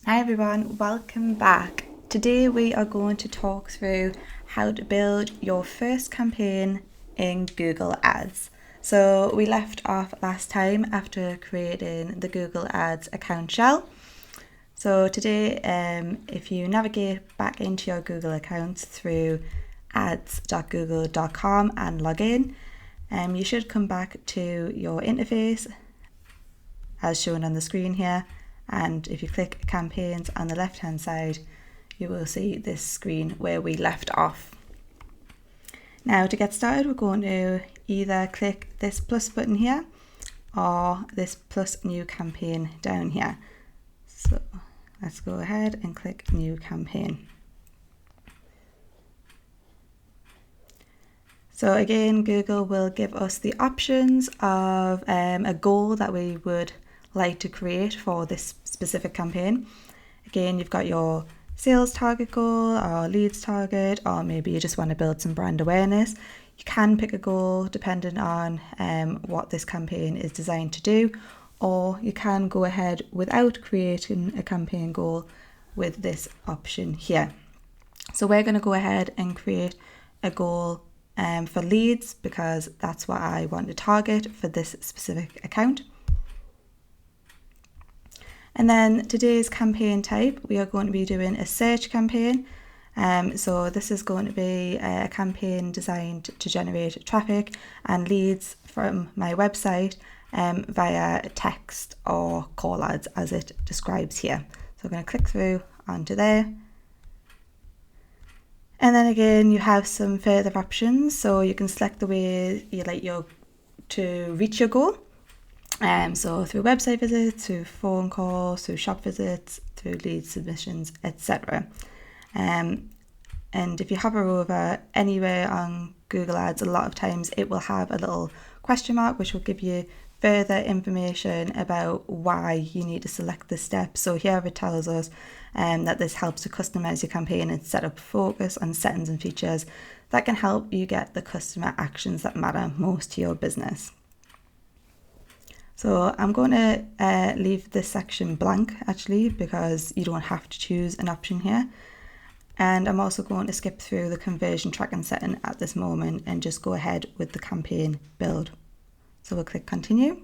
Hi everyone, welcome back. Today we are going to talk through how to build your first campaign in Google Ads. So we left off last time after creating the Google Ads account shell. So today, if you navigate back into your Google accounts through ads.google.com and log in, you should come back to your interface as shown on the screen here. And if you click campaigns on the left hand side, you will see this screen where we left off. Now to get started, we're going to either click this plus button here or this plus new campaign down here. So let's go ahead and click new campaign. So again, Google will give us the options of a goal that we would like to create for this specific campaign. Again, you've got your sales target goal or leads target, or maybe you just want to build some brand awareness. You can pick a goal depending on what this campaign is designed to do, or you can go ahead without creating a campaign goal with this option here. So we're going to go ahead and create a goal for leads because that's what I want to target for this specific account. And then today's campaign type, we are going to be doing a search campaign. So this is going to be a campaign designed to generate traffic and leads from my website via text or call ads as it describes here. So I'm going to click through onto there. And then again, you have some further options. So you can select the way you like to reach your goal. So through website visits, through phone calls, through shop visits, through lead submissions, etc. And if you hover over anywhere on Google Ads, a lot of times it will have a little question mark which will give you further information about why you need to select this step. So here it tells us that this helps to customize your campaign and set up focus on settings and features that can help you get the customer actions that matter most to your business. So I'm going to leave this section blank actually because you don't have to choose an option here. And I'm also going to skip through the conversion tracking setting at this moment and just go ahead with the campaign build. So we'll click continue.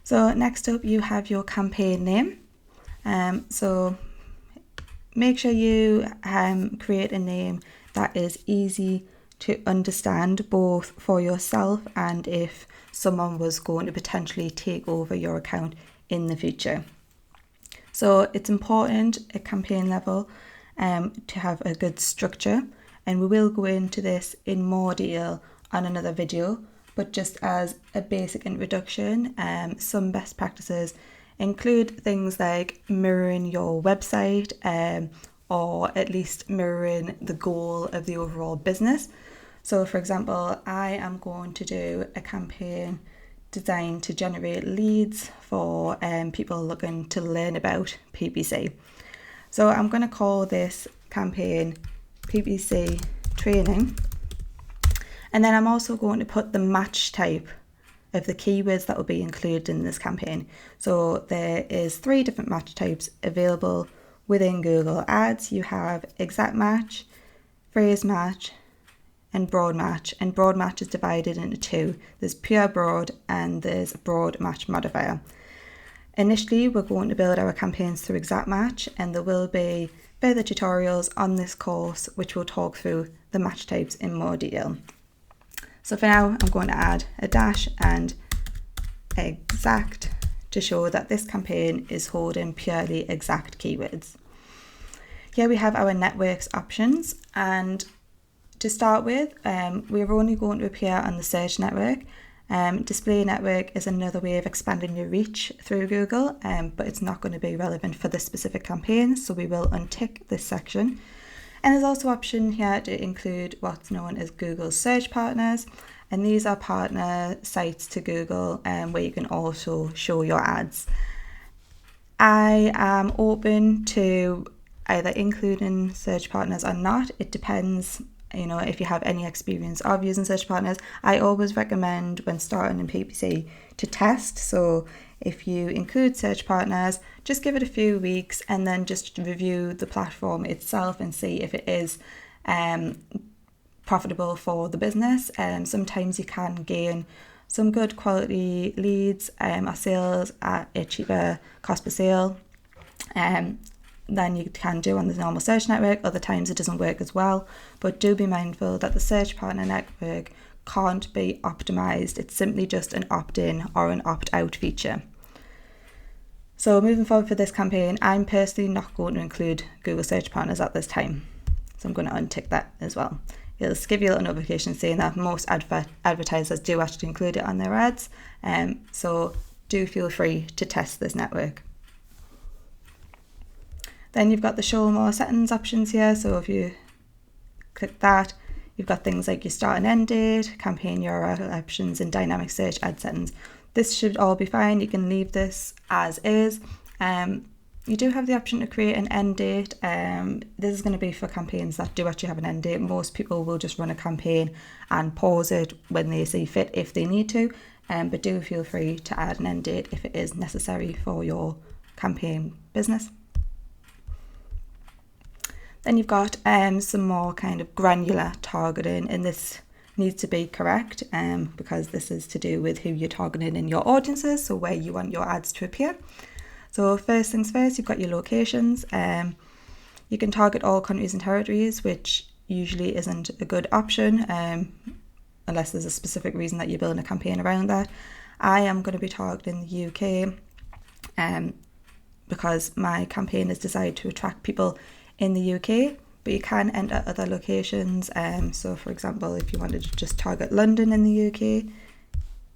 So next up you have your campaign name. So make sure you create a name that is easy to understand both for yourself and if someone was going to potentially take over your account in the future. So it's important at campaign level to have a good structure, and we will go into this in more detail on another video, but just as a basic introduction, some best practices include things like mirroring your website or at least mirroring the goal of the overall business. So for example, I am going to do a campaign designed to generate leads for people looking to learn about PPC. So I'm going to call this campaign PPC training. And then I'm also going to put the match type of the keywords that will be included in this campaign. So there is 3 different match types available within Google Ads. You have exact match, phrase match, and broad match. And broad match is divided into 2. There's pure broad and there's a broad match modifier. Initially, we're going to build our campaigns through exact match, and there will be further tutorials on this course which will talk through the match types in more detail. So for now, I'm going to add a dash and exact to show that this campaign is holding purely exact keywords. Here we have our networks options, and to start with, we're only going to appear on the search network. Display network is another way of expanding your reach through Google, but it's not going to be relevant for this specific campaign, so we will untick this section. And there's also an option here to include what's known as Google search partners, and these are partner sites to Google where you can also show your ads. I am open to either including search partners or not. It depends, if you have any experience of using search partners. I always recommend when starting in PPC to test. So If you include search partners, just give it a few weeks and then just review the platform itself and see if it is profitable for the business. Sometimes you can gain some good quality leads or sales at a cheaper cost per sale than you can do on the normal search network. Other times it doesn't work as well, but do be mindful that the search partner network can't be optimized. It's simply just an opt-in or an opt-out feature. So moving forward for this campaign, I'm personally not going to include Google search partners at this time. So I'm going to untick that as well. It'll give you a little notification saying that most advertisers do actually include it on their ads. So do feel free to test this network. Then you've got the show more settings options here. So if you click that, you've got things like your start and end date, campaign URL options, and dynamic search ad settings. This should all be fine. You can leave this as is. You do have the option to create an end date. This is going to be for campaigns that do actually have an end date. Most people will just run a campaign and pause it when they see fit if they need to. But do feel free to add an end date if it is necessary for your campaign business. Then you've got some more kind of granular targeting, and this needs to be correct because this is to do with who you're targeting in your audiences, so where you want your ads to appear. So first things first, you've got your locations. You can target all countries and territories, which usually isn't a good option unless there's a specific reason that you're building a campaign around that. I am going to be targeting the UK because my campaign is designed to attract people in the UK, but you can enter other locations. So for example, if you wanted to just target London in the UK,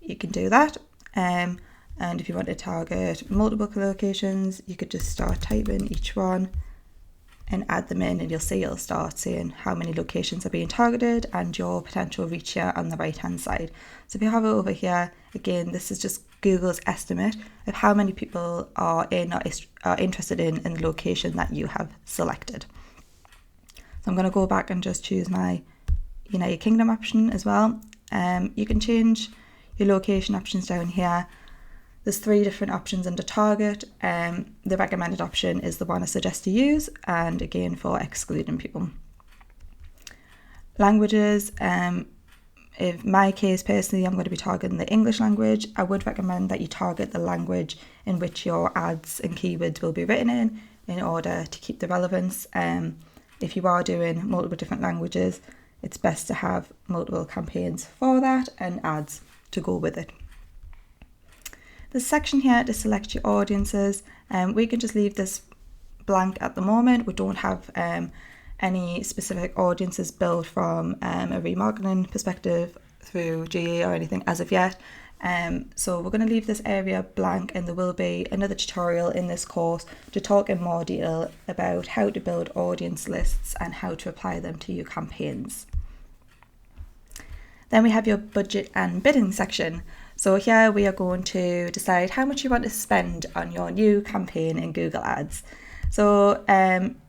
you can do that. And if you want to target multiple locations, you could just start typing each one and add them in, and you'll see it'll start saying how many locations are being targeted and your potential reach here on the right hand side. So if you have it over here, again, this is just Google's estimate of how many people are in or are interested in the location that you have selected. So I'm going to go back and just choose my United Kingdom option as well. You can change your location options down here. There's 3 different options under target. The recommended option is the one I suggest you use, and again for excluding people. Languages, in my case personally, I'm going to be targeting the English language. I would recommend that you target the language in which your ads and keywords will be written in order to keep the relevance. If you are doing multiple different languages, it's best to have multiple campaigns for that and ads to go with it. There's a section here to select your audiences, and we can just leave this blank at the moment. We don't have any specific audiences built from a remarketing perspective through GA or anything as of yet. So we're going to leave this area blank, and there will be another tutorial in this course to talk in more detail about how to build audience lists and how to apply them to your campaigns. Then we have your budget and bidding section. So here we are going to decide how much you want to spend on your new campaign in Google Ads. So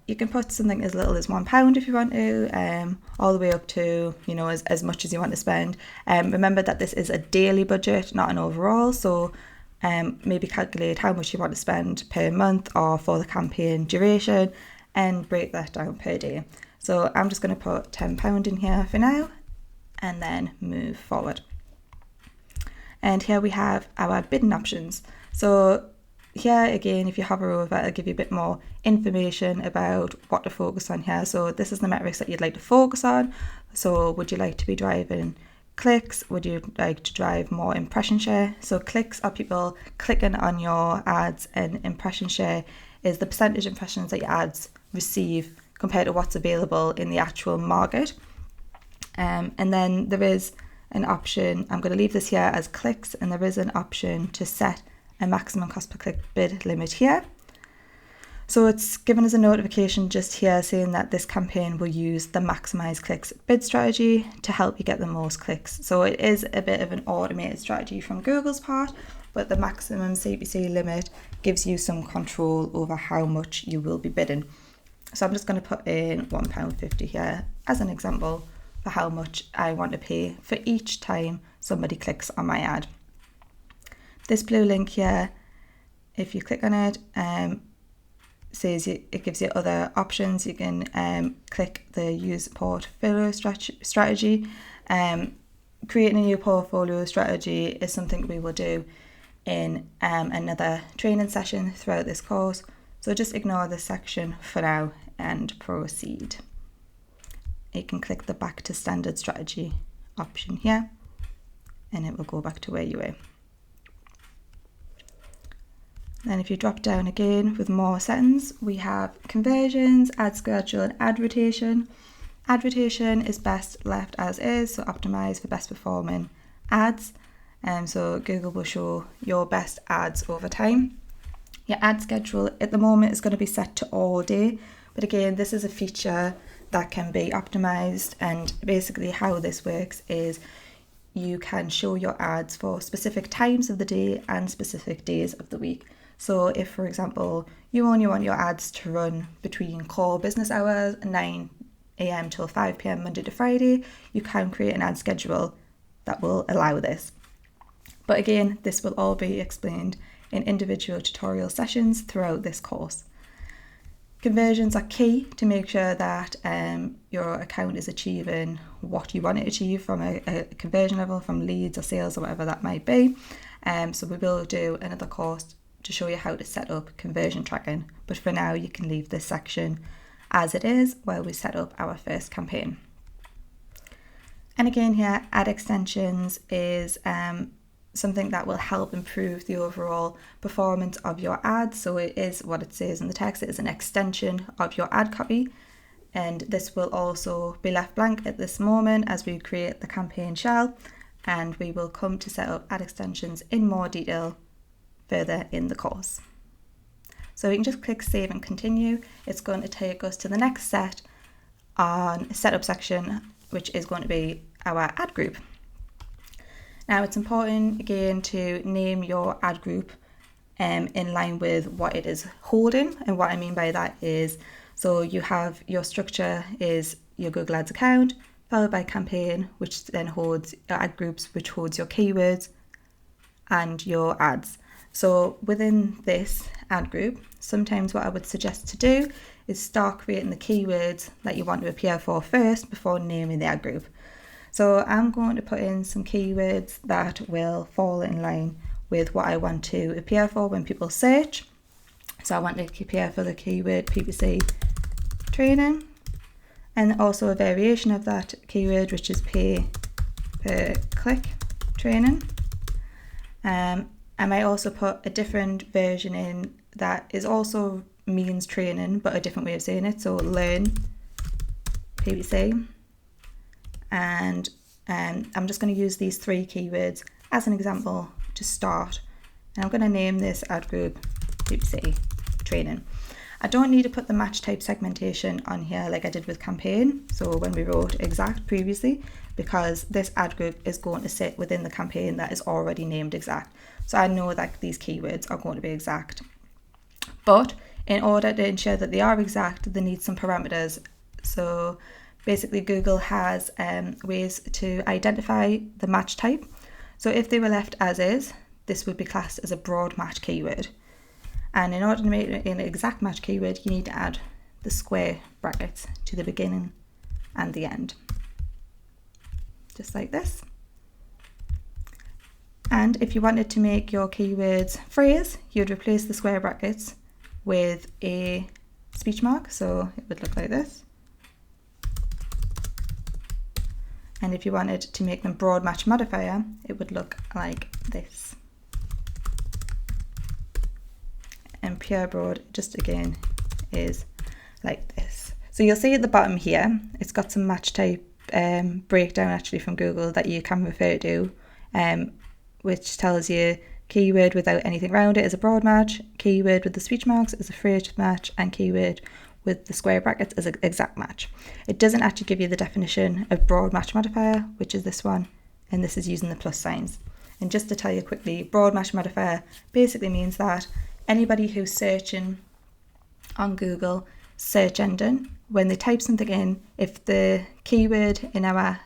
you can put something as little as £1 if you want to, all the way up to, as much as you want to spend. Remember that this is a daily budget, not an overall. So maybe calculate how much you want to spend per month or for the campaign duration and break that down per day. So I'm just going to put £10 in here for now and then move forward. And here we have our bidding options. So here again, if you hover over, it'll give you a bit more information about what to focus on here. So this is the metrics that you'd like to focus on. So would you like to be driving clicks? Would you like to drive more impression share? So clicks are people clicking on your ads, and impression share is the percentage impressions that your ads receive compared to what's available in the actual market. And then there is an option, I'm going to leave this here as clicks, and there is an option to set a maximum cost per click bid limit here. So it's given us a notification just here saying that this campaign will use the maximize clicks bid strategy to help you get the most clicks. So it is a bit of an automated strategy from Google's part, but the maximum CPC limit gives you some control over how much you will be bidding. So I'm just going to put in £1.50 here as an example for how much I want to pay for each time somebody clicks on my ad. This blue link here if you click on it, it gives you other options. You can click the use portfolio strategy. Creating a new portfolio strategy is something we will do in another training session throughout this course. So just ignore this section for now and proceed. You can click the back to standard strategy option here and it will go back to where you were. Then if you drop down again with more settings, we have conversions, ad schedule and ad rotation. Ad rotation is best left as is, so optimize for best performing ads. So Google will show your best ads over time. Your ad schedule at the moment is going to be set to all day, but again, this is a feature that can be optimized, and basically how this works is you can show your ads for specific times of the day and specific days of the week. So if, for example, you only want your ads to run between core business hours, 9 a.m. till 5 p.m. Monday to Friday, you can create an ad schedule that will allow this. But again, this will all be explained in individual tutorial sessions throughout this course. Conversions are key to make sure that your account is achieving what you want it to achieve from a conversion level, from leads or sales or whatever that might be. So we will do another course to show you how to set up conversion tracking. But for now, you can leave this section as it is while we set up our first campaign. And again here, ad extensions is something that will help improve the overall performance of your ads. So it is what it says in the text, it is an extension of your ad copy. And this will also be left blank at this moment as we create the campaign shell, and we will come to set up ad extensions in more detail further in the course. So we can just click save and continue. It's going to take us to the next setup section, which is going to be our ad group. Now it's important again to name your ad group in line with what it is holding, and what I mean by that is, so you have your structure is your Google Ads account, followed by campaign, which then holds your ad groups, which holds your keywords and your ads. So within this ad group, sometimes what I would suggest to do is start creating the keywords that you want to appear for first before naming the ad group. So I'm going to put in some keywords that will fall in line with what I want to appear for when people search. So I want to appear for the keyword PPC training, and also a variation of that keyword, which is pay per click training. I might also put a different version in that is also means training, but a different way of saying it. So learn PPC. And I'm just going to use these 3 keywords as an example to start. And I'm going to name this ad group PPC training. I don't need to put the match type segmentation on here like I did with campaign. So when we wrote exact previously, because this ad group is going to sit within the campaign that is already named exact. So I know that these keywords are going to be exact. But in order to ensure that they are exact, they need some parameters. So basically Google has ways to identify the match type. So if they were left as is, this would be classed as a broad match keyword. And in order to make it an exact match keyword, you need to add the square brackets to the beginning and the end. Just like this. And if you wanted to make your keywords phrase, you'd replace the square brackets with a speech mark. So it would look like this. And if you wanted to make them broad match modifier, it would look like this. And pure broad, just again, is like this. So you'll see at the bottom here, it's got some match type breakdown actually from Google that you can refer to, which tells you keyword without anything around it is a broad match, keyword with the speech marks is a phrase match, and keyword with the square brackets is an exact match. It doesn't actually give you the definition of broad match modifier, which is this one, and this is using the plus signs. And just to tell you quickly, broad match modifier basically means that anybody who's searching on Google search engine, when they type something in, if the keyword in our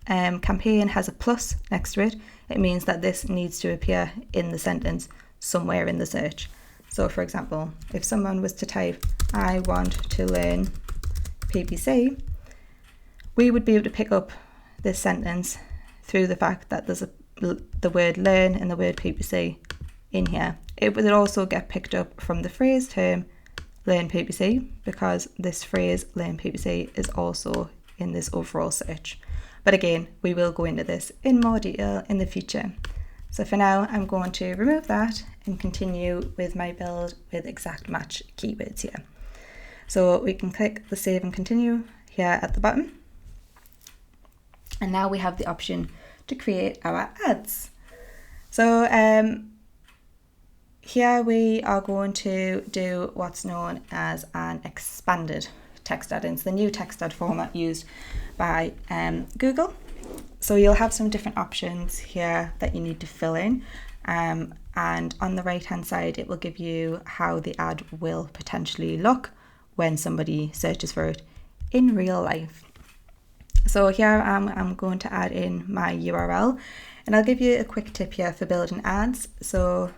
campaign has a plus next to it, it means that this needs to appear in the sentence somewhere in the search. So for example, if someone was to type, I want to learn PPC, we would be able to pick up this sentence through the fact that there's the word learn and the word PPC in here. It would also get picked up from the phrase term learn PPC, because this phrase learn PPC is also in this overall search. But again, we will go into this in more detail in the future. So for now, I'm going to remove that and continue with my build with exact match keywords here. So we can click the save and continue here at the bottom. And now we have the option to create our ads. So here we are going to do what's known as an expanded text ad. It's the new text ad format used by Google. So you'll have some different options here that you need to fill in. And on the right hand side, it will give you how the ad will potentially look when somebody searches for it in real life. So here I'm going to add in my URL, and I'll give you a quick tip here for building ads. So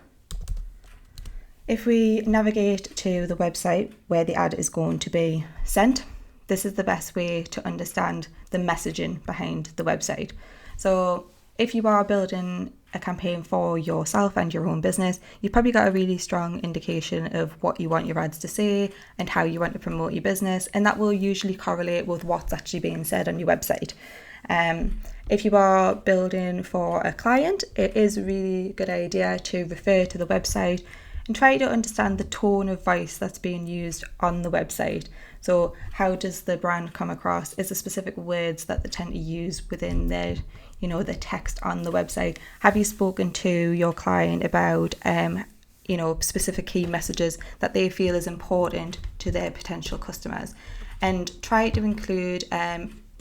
if we navigate to the website where the ad is going to be sent, this is the best way to understand the messaging behind the website. So if you are building a campaign for yourself and your own business, you've probably got a really strong indication of what you want your ads to say and how you want to promote your business, and that will usually correlate with what's actually being said on your website. If you are building for a client, it is a really good idea to refer to the website and try to understand the tone of voice that's being used on the website. So how does the brand come across? Is there specific words that they tend to use within their, the text on the website? Have you spoken to your client about, specific key messages that they feel is important to their potential customers? And try to include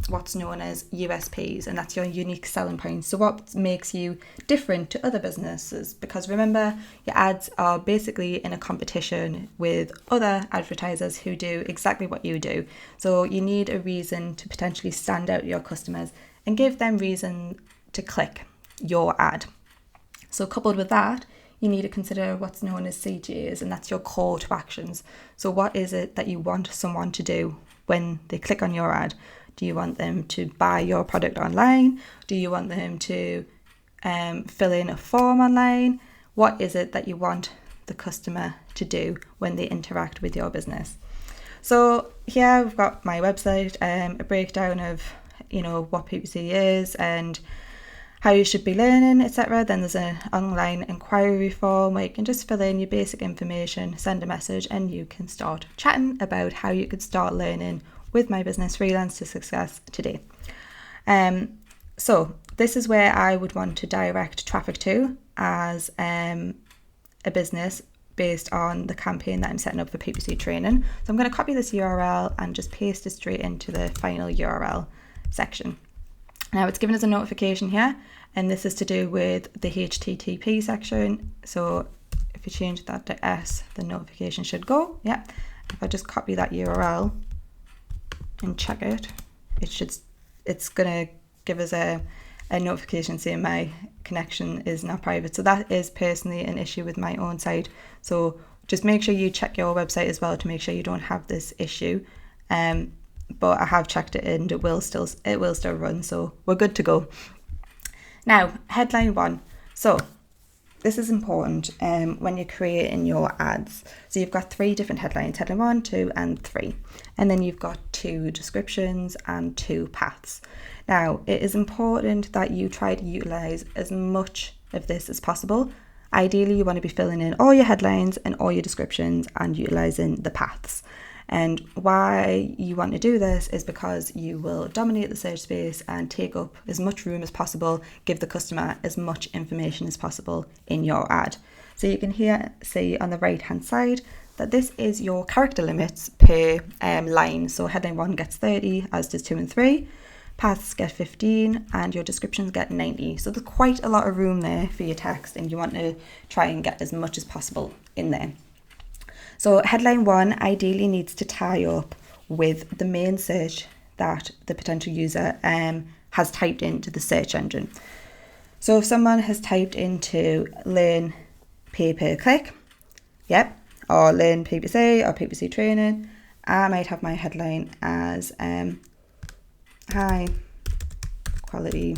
what's known as USPs, and that's your unique selling points. So what makes you different to other businesses? Because remember, your ads are basically in a competition with other advertisers who do exactly what you do. So you need a reason to potentially stand out to your customers and give them reason to click your ad. So coupled with that, you need to consider what's known as CTAs, and that's your call to actions. So what is it that you want someone to do when they click on your ad? Do you want them to buy your product online? Do you want them to fill in a form online? What is it that you want the customer to do when they interact with your business? So here we've got my website, a breakdown of what PPC is and how you should be learning, etc. Then there's an online inquiry form where you can just fill in your basic information, send a message, and you can start chatting about how you could start learning with my business Freelance to Success today. So this is where I would want to direct traffic to as a business based on the campaign that I'm setting up for PPC training. So I'm going to copy this URL and just paste it straight into the final URL section. Now it's given us a notification here, and this is to do with the HTTP section. So if you change that to S, the notification should go. Yeah. If I just copy that URL and check it, it's gonna give us a notification saying my connection is now private. So that is personally an issue with my own site. So just make sure you check your website as well to make sure you don't have this issue. But I have checked it and it will still run, so we're good to go. Now, headline 1. So this is important when you're creating your ads. So you've got 3 different headlines, headline 1, 2, and 3. And then you've got 2 descriptions and 2 paths. Now, it is important that you try to utilize as much of this as possible. Ideally, you want to be filling in all your headlines and all your descriptions and utilizing the paths. And why you want to do this is because you will dominate the search space and take up as much room as possible, give the customer as much information as possible in your ad. So you can here see on the right hand side that this is your character limits per line. So headline 1 gets 30, as does 2 and 3. Paths get 15 and your descriptions get 90. So there's quite a lot of room there for your text, and you want to try and get as much as possible in there. So headline 1 ideally needs to tie up with the main search that the potential user has typed into the search engine. So if someone has typed into learn pay per click, yep, or learn PPC or PPC training, I might have my headline as high quality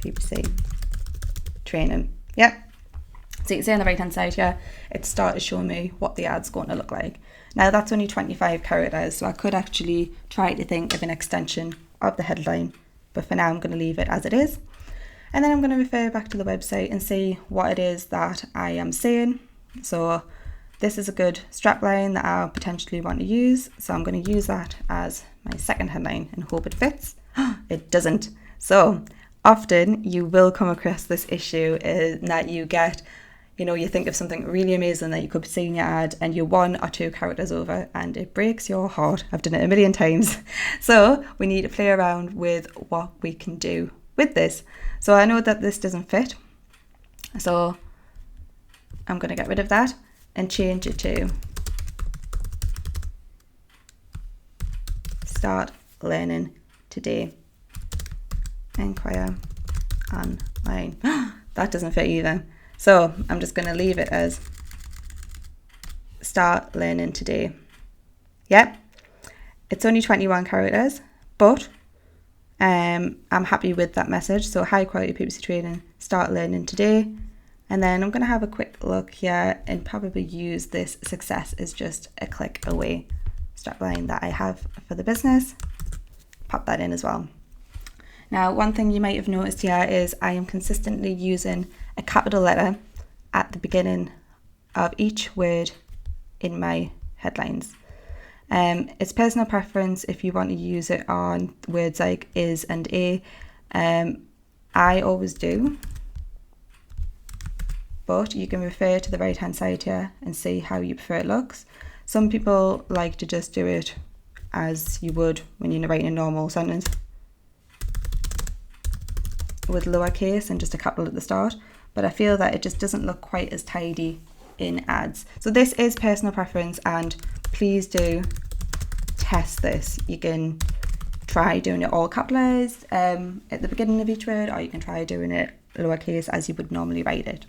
PPC training. Yep. So you can see on the right hand side here, it started showing me what the ad's going to look like. Now that's only 25 characters, so I could actually try to think of an extension of the headline, but for now I'm going to leave it as it is. And then I'm going to refer back to the website and see what it is that I am saying. So this is a good strapline that I potentially want to use, so I'm going to use that as my second headline and hope it fits. It doesn't. So often you will come across this issue that you get, you think of something really amazing that you could see in your ad and you're 1 or 2 characters over and it breaks your heart. I've done it a million times. So we need to play around with what we can do with this. So I know that this doesn't fit. So I'm going to get rid of that and change it to start learning today. Inquire online. That doesn't fit either. So I'm just going to leave it as start learning today. Yep. It's only 21 characters, but I'm happy with that message. So high quality PPC training, start learning today. And then I'm going to have a quick look here and probably use this success is just a click away strapline that I have for the business. Pop that in as well. Now, one thing you might have noticed here is I am consistently using a capital letter at the beginning of each word in my headlines. It's personal preference if you want to use it on words like is and a. I always do. But you can refer to the right hand side here and see how you prefer it looks. Some people like to just do it as you would when you're writing a normal sentence with lowercase and just a capital at the start, but I feel that it just doesn't look quite as tidy in ads. So this is personal preference, and please do test this. You can try doing it all capitalized at the beginning of each word, or you can try doing it lowercase as you would normally write it.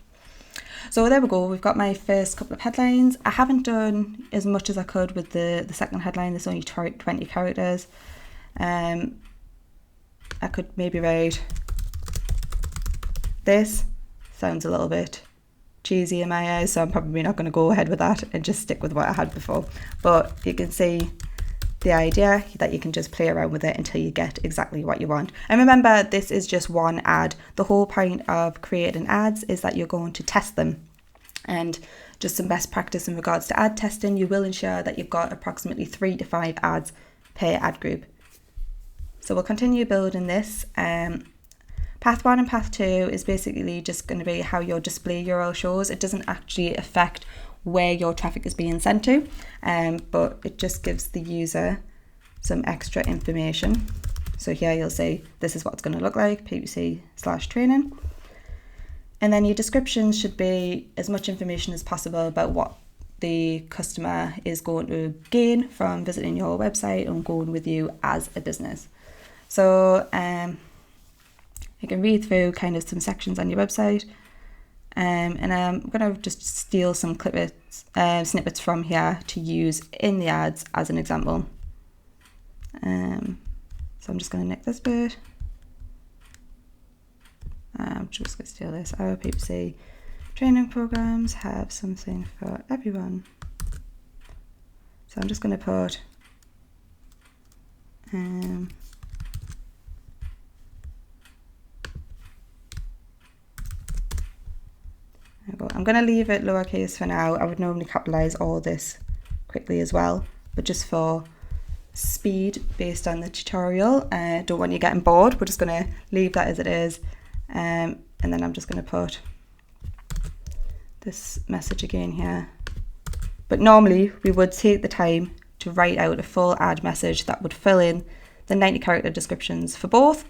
So there we go, we've got my first couple of headlines. I haven't done as much as I could with the second headline. There's only 20 characters. I could maybe write, this sounds a little bit cheesy in my eyes, so I'm probably not going to go ahead with that and just stick with what I had before. But you can see the idea that you can just play around with it until you get exactly what you want. And remember, this is just one ad. The whole point of creating ads is that you're going to test them. And just some best practice in regards to ad testing, you will ensure that you've got approximately 3 to 5 ads per ad group. So we'll continue building this. Path 1 and Path 2 is basically just going to be how your display URL shows. It doesn't actually affect where your traffic is being sent to, but it just gives the user some extra information. So here you'll see this is what it's going to look like, PPC/training. And then your descriptions should be as much information as possible about what the customer is going to gain from visiting your website and going with you as a business. So you can read through kind of some sections on your website, and I'm going to just steal some snippets from here to use in the ads as an example. So I'm just going to nick this bit. I'm just going to steal this. Our PPC training programs have something for everyone. So I'm just going to put I'm going to leave it lowercase for now. I would normally capitalize all this quickly as well, but just for speed based on the tutorial, don't want you getting bored. We're just going to leave that as it is, and then I'm just going to put this message again here. But normally we would take the time to write out a full ad message that would fill in the 90 character descriptions for both,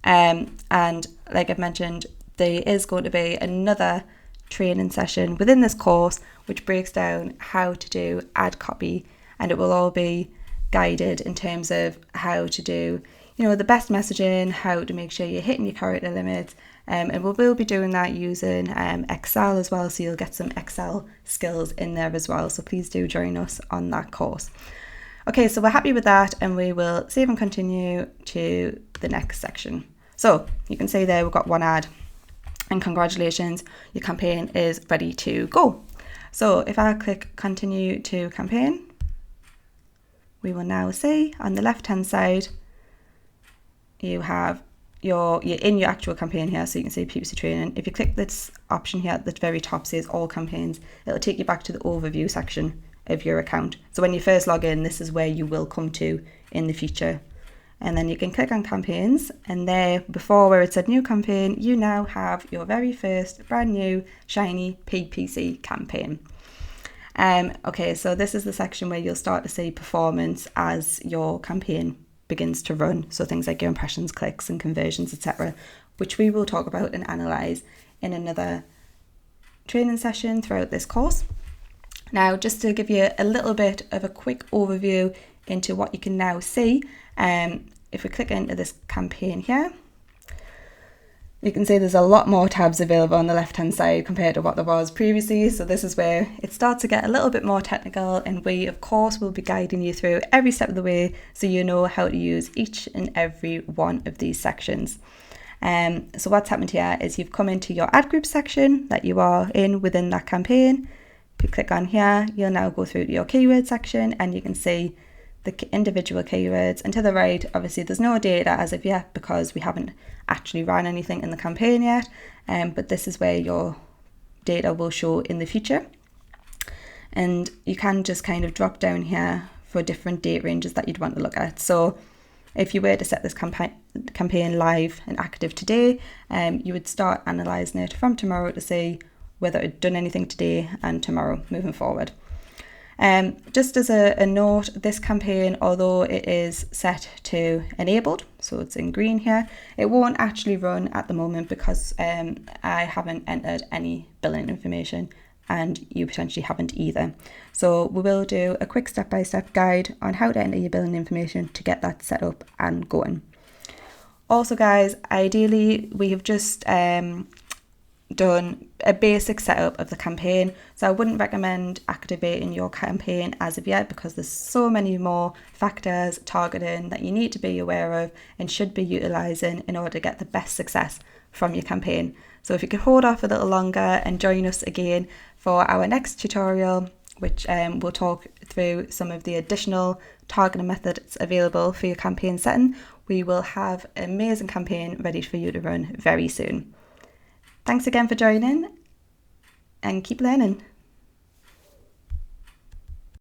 and like I've mentioned, there is going to be another training session within this course which breaks down how to do ad copy, and it will all be guided in terms of how to do the best messaging, how to make sure you're hitting your character limits, And we will be doing that using Excel as well, so you'll get some Excel skills in there as well. So please do join us on that course. Okay, so we're happy with that, and we will save and continue to the next section. So you can see there we've got one ad, and congratulations, your campaign is ready to go. So if I click continue to campaign, we will now see on the left hand side you have you're in your actual campaign here, so you can see PPC training. If you click this option here at the very top, says all campaigns, it'll take you back to the overview section of your account. So when you first log in, this is where you will come to in the future. And then you can click on campaigns, and there before where it said new campaign, you now have your very first brand new shiny PPC campaign. Okay, so this is the section where you'll start to see performance as your campaign begins to run. So things like your impressions, clicks and conversions, etc., which we will talk about and analyze in another training session throughout this course. Now, just to give you a little bit of a quick overview into what you can now see, if we click into this campaign here, you can see there's a lot more tabs available on the left hand side compared to what there was previously. So this is where it starts to get a little bit more technical, and we of course will be guiding you through every step of the way so you know how to use each and every one of these sections. So what's happened here is you've come into your ad group section that you are in within that campaign. If you click on here, you'll now go through to your keyword section, and you can see the individual keywords. And to the right, obviously there's no data as of yet because we haven't actually ran anything in the campaign yet, but this is where your data will show in the future. And you can just kind of drop down here for different date ranges that you'd want to look at. So if you were to set this campaign live and active today, you would start analysing it from tomorrow to see whether it had done anything today and tomorrow moving forward. Just as a note, this campaign, although it is set to enabled, so it's in green here, it won't actually run at the moment because I haven't entered any billing information and you potentially haven't either. So we will do a quick step-by-step guide on how to enter your billing information to get that set up and going. Also guys, ideally we have just done a basic setup of the campaign, so I wouldn't recommend activating your campaign as of yet because there's so many more factors, targeting that you need to be aware of and should be utilising in order to get the best success from your campaign. So if you could hold off a little longer and join us again for our next tutorial, which we'll talk through some of the additional targeting methods available for your campaign setting, we will have an amazing campaign ready for you to run very soon. Thanks again for joining, and keep learning.